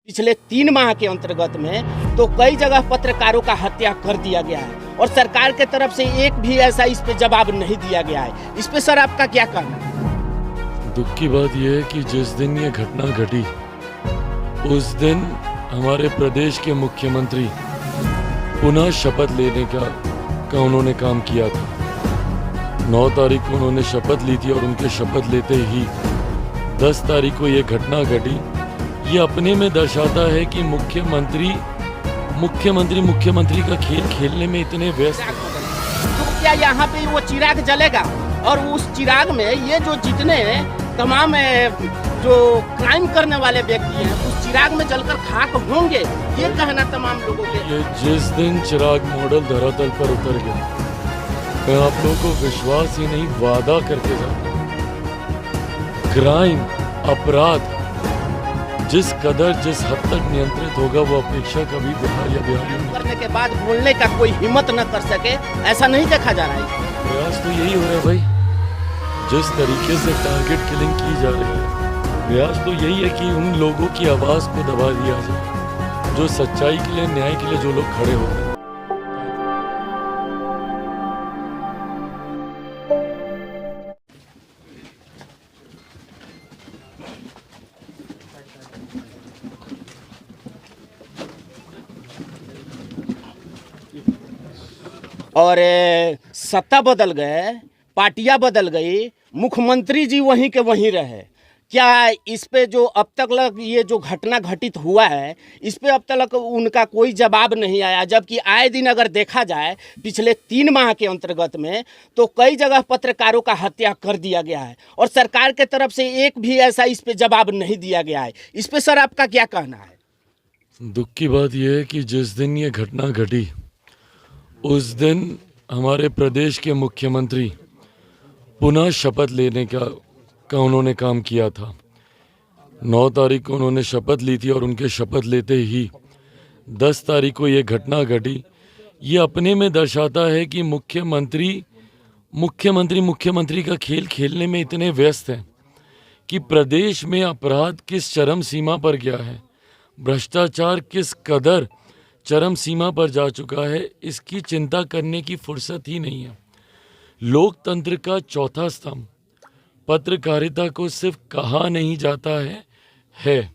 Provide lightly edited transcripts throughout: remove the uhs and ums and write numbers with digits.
पिछले 3 माह के अंतर्गत में तो कई जगह पत्रकारों का हत्या कर दिया गया है और सरकार के तरफ से एक भी ऐसा इस पे जवाब नहीं दिया गया है। इस पे सर आपका क्या कहना है? दुख की बात यह है कि जिस दिन ये घटना घटी उस दिन हमारे प्रदेश के मुख्यमंत्री पुनः शपथ लेने का उन्होंने काम किया था। 9 तारीख को उन्होंने शपथ ली थी और उनके शपथ लेते ही 10 तारीख को ये घटना घटी। ये अपने में दर्शाता है कि मुख्यमंत्री का खेल खेलने में इतने व्यस्त हैं। तो क्या यहाँ पे वो चिराग जलेगा और उस चिराग में ये जो जितने तमाम जो क्राइम करने वाले व्यक्ति हैं उस चिराग में जलकर खाक होंगे, ये कहना तमाम लोगों के। ये जिस दिन चिराग मॉडल धरातल पर उतर गया, मैं आप लोगों को विश्वास ही नहीं वादा करके जाता हूं, क्राइम अपराध जिस हद तक नियंत्रित होगा वो अपेक्षा कभी बिहार या बिहारी करने के बाद बोलने का कोई हिम्मत न कर सके, ऐसा नहीं देखा जा रहा है। प्रयास तो यही हो रहा है भाई, जिस तरीके से टारगेट किलिंग की जा रही है, प्रयास तो यही है कि उन लोगों की आवाज को दबा दिया जाए जो सच्चाई के लिए, न्याय के लिए जो लोग खड़े हो रहे हैं। और सत्ता बदल गए, पार्टियां बदल गई, मुख्यमंत्री जी वहीं के वहीं रहे। क्या इस पे जो अब तक ये जो घटना घटित हुआ है इस पे अब तक उनका कोई जवाब नहीं आया, जबकि आए दिन अगर देखा जाए पिछले 3 माह के अंतर्गत में तो कई जगह पत्रकारों का हत्या कर दिया गया है और सरकार के तरफ से एक भी ऐसा इस पे जवाब नहीं दिया गया है। इस पे सर आपका क्या कहना है? दुख की बात यह है कि जिस दिन ये घटना घटी उस दिन हमारे प्रदेश के मुख्यमंत्री पुनः शपथ लेने का उन्होंने काम किया था। 9 तारीख को उन्होंने शपथ ली थी और उनके शपथ लेते ही 10 तारीख को ये घटना घटी। ये अपने में दर्शाता है कि मुख्यमंत्री का खेल खेलने में इतने व्यस्त हैं कि प्रदेश में अपराध किस चरम सीमा पर गया है, भ्रष्टाचार किस कदर चरम सीमा पर जा चुका है, इसकी चिंता करने की फुर्सत ही नहीं है। लोकतंत्र का चौथा स्तंभ पत्रकारिता को सिर्फ कहा नहीं जाता है।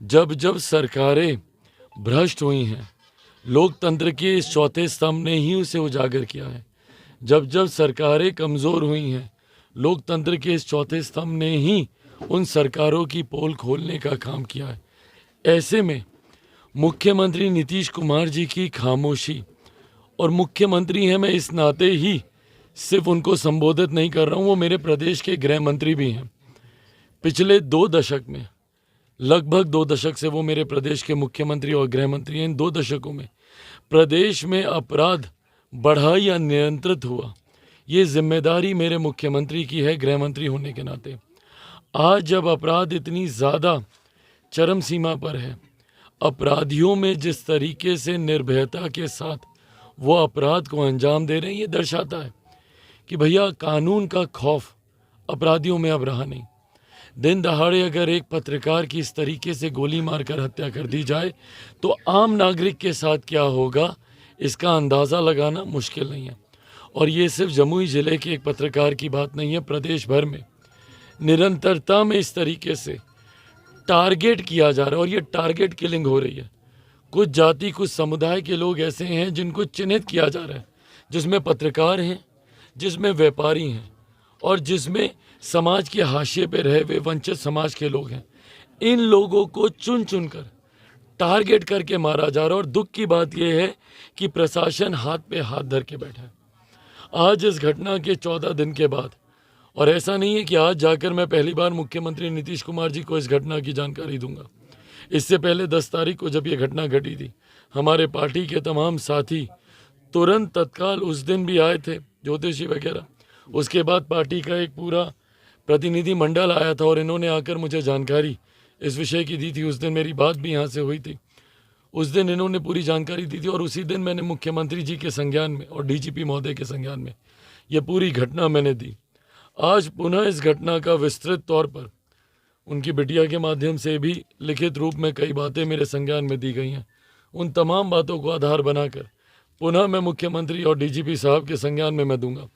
जब सरकारें भ्रष्ट हुई हैं, लोकतंत्र के इस चौथे स्तंभ ने ही उसे उजागर किया है। जब सरकारें कमज़ोर हुई हैं, लोकतंत्र के इस चौथे स्तंभ ने ही उन सरकारों की पोल खोलने का काम किया है। ऐसे में मुख्यमंत्री नीतीश कुमार जी की खामोशी, और मुख्यमंत्री हैं मैं इस नाते ही सिर्फ उनको संबोधित नहीं कर रहा हूँ, वो मेरे प्रदेश के गृह मंत्री भी हैं। पिछले 2 दशक में, लगभग 2 दशक से वो मेरे प्रदेश के मुख्यमंत्री और गृह मंत्री हैं। इन 2 दशकों में प्रदेश में अपराध बढ़ा या नियंत्रित हुआ, ये जिम्मेदारी मेरे मुख्यमंत्री की है गृह मंत्री होने के नाते। आज जब अपराध इतनी ज़्यादा चरम सीमा पर है, अपराधियों में जिस तरीके से निर्भयता के साथ वो अपराध को अंजाम दे रहे हैं, ये दर्शाता है कि भैया कानून का खौफ अपराधियों में अब रहा नहीं। दिन दहाड़े अगर एक पत्रकार की इस तरीके से गोली मारकर हत्या कर दी जाए तो आम नागरिक के साथ क्या होगा, इसका अंदाज़ा लगाना मुश्किल नहीं है। और ये सिर्फ जमुई ज़िले के एक पत्रकार की बात नहीं है, प्रदेश भर में निरंतरता में इस तरीके से टारगेट किया जा रहा है और ये टारगेट किलिंग हो रही है। कुछ जाति, कुछ समुदाय के लोग ऐसे हैं जिनको चिन्हित किया जा रहा है, जिसमें पत्रकार हैं, जिसमें व्यापारी हैं और जिसमें समाज के हाशिए पे रहे हुए वंचित समाज के लोग हैं। इन लोगों को चुन चुन कर टारगेट करके मारा जा रहा है। और दुख की बात यह है कि प्रशासन हाथ पे हाथ धर के बैठा है आज इस घटना के 14 दिन के बाद। और ऐसा नहीं है कि आज जाकर मैं पहली बार मुख्यमंत्री नीतीश कुमार जी को इस घटना की जानकारी दूंगा। इससे पहले 10 तारीख को जब ये घटना घटी थी, हमारे पार्टी के तमाम साथी तुरंत तत्काल उस दिन भी आए थे, ज्योतिषी वगैरह। उसके बाद पार्टी का एक पूरा प्रतिनिधि मंडल आया था और इन्होंने आकर मुझे जानकारी इस विषय की दी थी। उस दिन मेरी बात भी यहाँ से हुई थी, उस दिन इन्होंने पूरी जानकारी दी थी और उसी दिन मैंने मुख्यमंत्री जी के संज्ञान में और डीजीपी महोदय के संज्ञान में ये पूरी घटना मैंने दी। आज पुनः इस घटना का विस्तृत तौर पर उनकी बिटिया के माध्यम से भी लिखित रूप में कई बातें मेरे संज्ञान में दी गई हैं। उन तमाम बातों को आधार बनाकर पुनः मैं मुख्यमंत्री और डीजीपी साहब के संज्ञान में मैं दूंगा।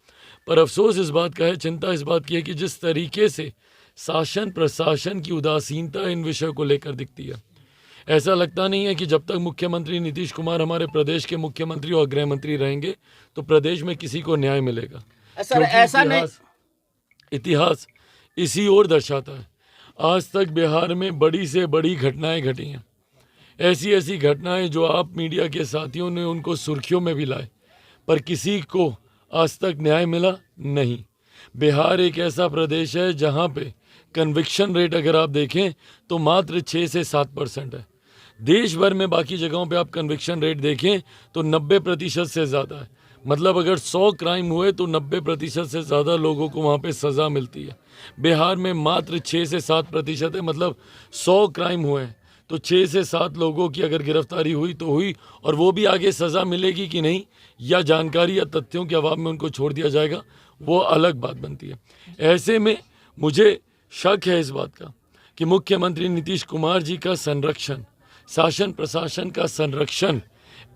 पर अफसोस इस बात का है, चिंता इस बात की है कि जिस तरीके से शासन प्रशासन की उदासीनता इन विषयों को लेकर दिखती है, ऐसा लगता नहीं है कि जब तक मुख्यमंत्री नीतीश कुमार हमारे प्रदेश के मुख्यमंत्री और गृह मंत्री रहेंगे तो प्रदेश में किसी को न्याय मिलेगा। सर क्योंकि ऐसा नहीं, इतिहास इसी ओर दर्शाता है। आज तक बिहार में बड़ी से बड़ी घटनाएं घटी हैं, ऐसी ऐसी घटनाएं जो आप मीडिया के साथियों ने उनको सुर्खियों में भी लाए, पर किसी को आज तक न्याय मिला नहीं। बिहार एक ऐसा प्रदेश है जहां पे कन्विक्शन रेट अगर आप देखें तो मात्र 6 से 7% है। देश भर में बाकी जगहों पे आप कन्विक्शन रेट देखें तो 90% से ज़्यादा है। मतलब अगर 100 क्राइम हुए तो 90% से ज़्यादा लोगों को वहाँ पे सज़ा मिलती है। बिहार में मात्र 6 से 7% है। मतलब 100 क्राइम हुए हैं तो 6 से 7 लोगों की अगर गिरफ्तारी हुई तो हुई, और वो भी आगे सज़ा मिलेगी कि नहीं या जानकारी या तथ्यों के अभाव में उनको छोड़ दिया जाएगा, वो अलग बात बनती है। ऐसे में मुझे शक है इस बात का कि मुख्यमंत्री नीतीश कुमार जी का संरक्षण, शासन प्रशासन का संरक्षण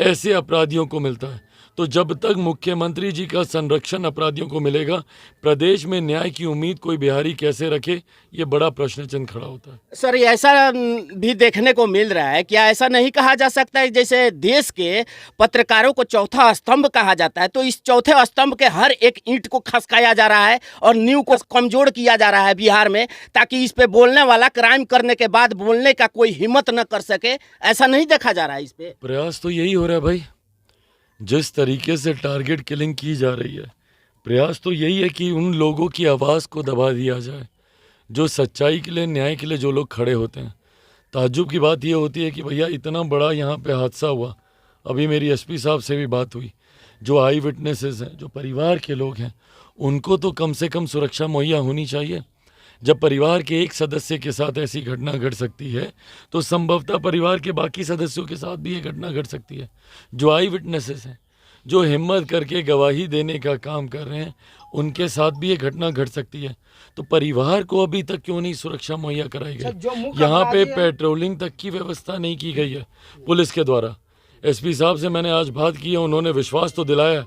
ऐसे अपराधियों को मिलता है। तो जब तक मुख्यमंत्री जी का संरक्षण अपराधियों को मिलेगा, प्रदेश में न्याय की उम्मीद कोई बिहारी कैसे रखे, ये बड़ा प्रश्न चिन्ह खड़ा होता है। सर ऐसा भी देखने को मिल रहा है, क्या ऐसा नहीं कहा जा सकता है जैसे देश के पत्रकारों को चौथा स्तंभ कहा जाता है, तो इस चौथे स्तंभ के हर एक ईंट को खसकाया जा रहा है और नींव को कमजोर किया जा रहा है बिहार में, ताकि इस पे बोलने वाला क्राइम करने के बाद बोलने का कोई हिम्मत न कर सके? ऐसा नहीं देखा जा रहा है? इस पे प्रयास तो यही हो रहा है भाई, जिस तरीके से टारगेट किलिंग की जा रही है, प्रयास तो यही है कि उन लोगों की आवाज़ को दबा दिया जाए जो सच्चाई के लिए, न्याय के लिए जो लोग खड़े होते हैं। ताज्जुब की बात यह होती है कि भैया इतना बड़ा यहाँ पे हादसा हुआ, अभी मेरी एसपी साहब से भी बात हुई, जो आई विटनेसेस हैं, जो परिवार के लोग हैं, उनको तो कम से कम सुरक्षा मुहैया होनी चाहिए। जब परिवार के एक सदस्य के साथ ऐसी घटना घट सकती है तो संभवतः परिवार के बाकी सदस्यों के साथ भी ये घटना घट सकती है। जो आई विटनेसेस हैं, जो हिम्मत करके गवाही देने का काम कर रहे हैं, उनके साथ भी ये घटना घट सकती है। तो परिवार को अभी तक क्यों नहीं सुरक्षा मुहैया कराई गई? यहाँ पे पेट्रोलिंग तक की व्यवस्था नहीं की गई है पुलिस के द्वारा। एसपी साहब से मैंने आज बात की है, उन्होंने विश्वास तो दिलाया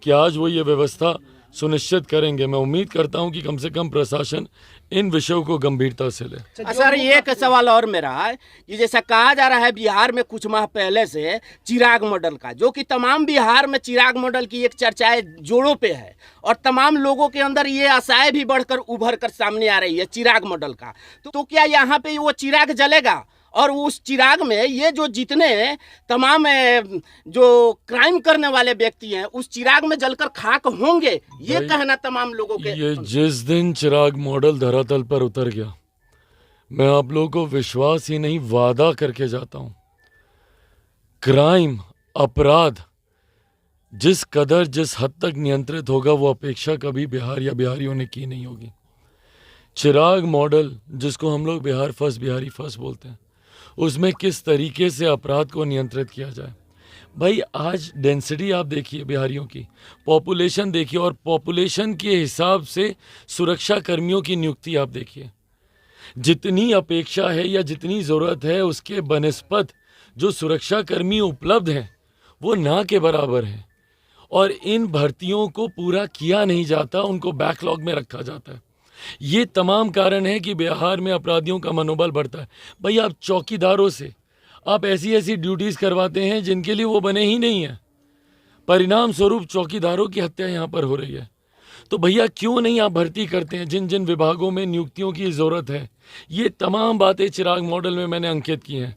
कि आज वो ये व्यवस्था सुनिश्चित करेंगे। मैं उम्मीद करता हूं कि कम से कम प्रशासन इन विषयों को गंभीरता से ले। सर एक सवाल और मेरा है कि जैसा कहा जा रहा है बिहार में कुछ माह पहले से चिराग मॉडल का, जो कि तमाम बिहार में चिराग मॉडल की एक चर्चाएं जोरों पे है और तमाम लोगों के अंदर ये आशाएं भी बढ़कर उभर कर सामने आ रही है चिराग मॉडल का, तो क्या यहाँ पे वो चिराग जलेगा और उस चिराग में ये जो जितने तमाम जो क्राइम करने वाले व्यक्ति हैं उस चिराग में जलकर खाक होंगे? ये कहना तमाम लोगों के। ये जिस दिन चिराग मॉडल धरातल पर उतर गया, मैं आप लोगों को विश्वास ही नहीं वादा करके जाता हूं, क्राइम अपराध जिस कदर जिस हद तक नियंत्रित होगा वो अपेक्षा कभी बिहार या बिहारियों ने की नहीं होगी। चिराग मॉडल जिसको हम लोग बिहार फर्स्ट बिहारी फर्स्ट बोलते हैं, उसमें किस तरीके से अपराध को नियंत्रित किया जाए। भाई आज डेंसिटी आप देखिए बिहारियों की, पॉपुलेशन देखिए, और पॉपुलेशन के हिसाब से सुरक्षा कर्मियों की नियुक्ति आप देखिए। जितनी अपेक्षा है या जितनी ज़रूरत है उसके बनिस्पत जो सुरक्षा कर्मी उपलब्ध हैं वो ना के बराबर हैं, और इन भर्तियों को पूरा किया नहीं जाता, उनको बैकलॉग में रखा जाता है। ये तमाम कारण है कि बिहार में अपराधियों का मनोबल बढ़ता है। भाई आप चौकीदारों से आप ऐसी ऐसी ड्यूटीज़ करवाते हैं जिनके लिए वो बने ही नहीं हैं, परिणाम स्वरूप चौकीदारों की हत्या यहाँ पर हो रही है। तो भैया क्यों नहीं आप भर्ती करते हैं जिन जिन विभागों में नियुक्तियों की ज़रूरत है? ये तमाम बातें चिराग मॉडल में मैंने अंकित की हैं,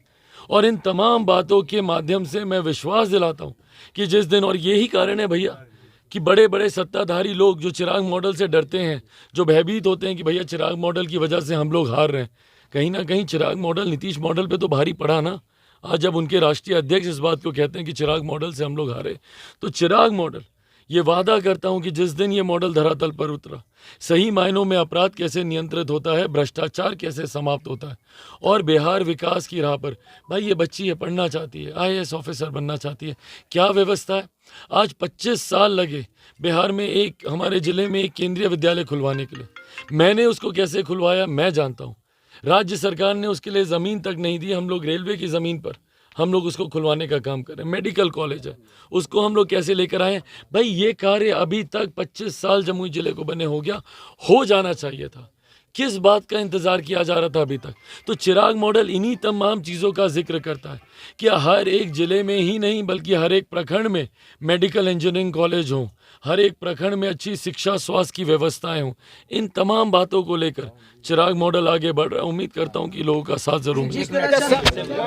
और इन तमाम बातों के माध्यम से मैं विश्वास दिलाता हूँ कि जिस दिन, और यही कारण है भैया कि बड़े बड़े सत्ताधारी लोग जो चिराग मॉडल से डरते हैं, जो भयभीत होते हैं कि भैया चिराग मॉडल की वजह से हम लोग हार रहे हैं, कहीं ना कहीं चिराग मॉडल नीतीश मॉडल पे तो भारी पड़ा ना। आज जब उनके राष्ट्रीय अध्यक्ष इस बात को कहते हैं कि चिराग मॉडल से हम लोग हारे, तो चिराग मॉडल, ये वादा करता हूं कि जिस दिन ये मॉडल धरातल पर उतरा, सही मायनों में अपराध कैसे नियंत्रित होता है, भ्रष्टाचार कैसे समाप्त होता है, और बिहार विकास की राह पर, भाई ये बच्ची है, पढ़ना चाहती है, IAS ऑफिसर बनना चाहती है, क्या व्यवस्था है? आज 25 साल लगे बिहार में हमारे ज़िले में एक केंद्रीय विद्यालय खुलवाने के लिए। मैंने उसको कैसे खुलवाया मैं जानता हूँ। राज्य सरकार ने उसके लिए ज़मीन तक नहीं दी। हम लोग रेलवे की ज़मीन पर हम लोग उसको खुलवाने का काम करें। मेडिकल कॉलेज है, उसको हम लोग कैसे लेकर आए। भाई ये कार्य अभी तक 25 साल जमुई ज़िले को बने हो गया, हो जाना चाहिए था। किस बात का इंतज़ार किया जा रहा था अभी तक। तो चिराग मॉडल इन्हीं तमाम चीज़ों का जिक्र करता है कि हर एक ज़िले में ही नहीं बल्कि हर एक प्रखंड में मेडिकल इंजीनियरिंग कॉलेज हों, हर एक प्रखंड में अच्छी शिक्षा स्वास्थ्य की व्यवस्थाएं हों। इन तमाम बातों को लेकर चिराग मॉडल आगे बढ़ रहा है। उम्मीद करता हूं कि लोगों का साथ जरूर मिलेगा।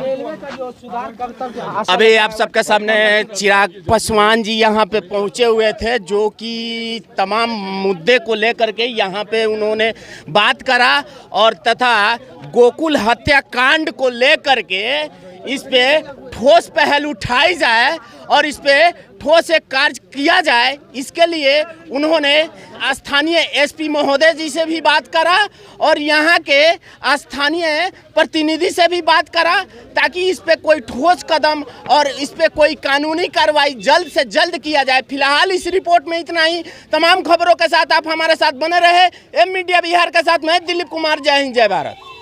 अभी आप सबके सामने चिराग पासवान जी यहाँ पे पहुँचे हुए थे, जो कि तमाम मुद्दे को लेकर के यहाँ पे उन्होंने बात करा और तथा गोकुल हत्याकांड को लेकर के इस पे ठोस पहल उठाई जाए और इस पे ठोस एक कार्य किया जाए। इसके लिए उन्होंने स्थानीय एसपी महोदय जी से भी बात करा और यहाँ के स्थानीय प्रतिनिधि से भी बात करा, ताकि इस पे कोई ठोस कदम और इस पे कोई कानूनी कार्रवाई जल्द से जल्द किया जाए। फिलहाल इस रिपोर्ट में इतना ही। तमाम खबरों के साथ आप हमारे साथ बने रहे। एम मीडिया बिहार के साथ मैं दिलीप कुमार। जय हिंद, जय भारत।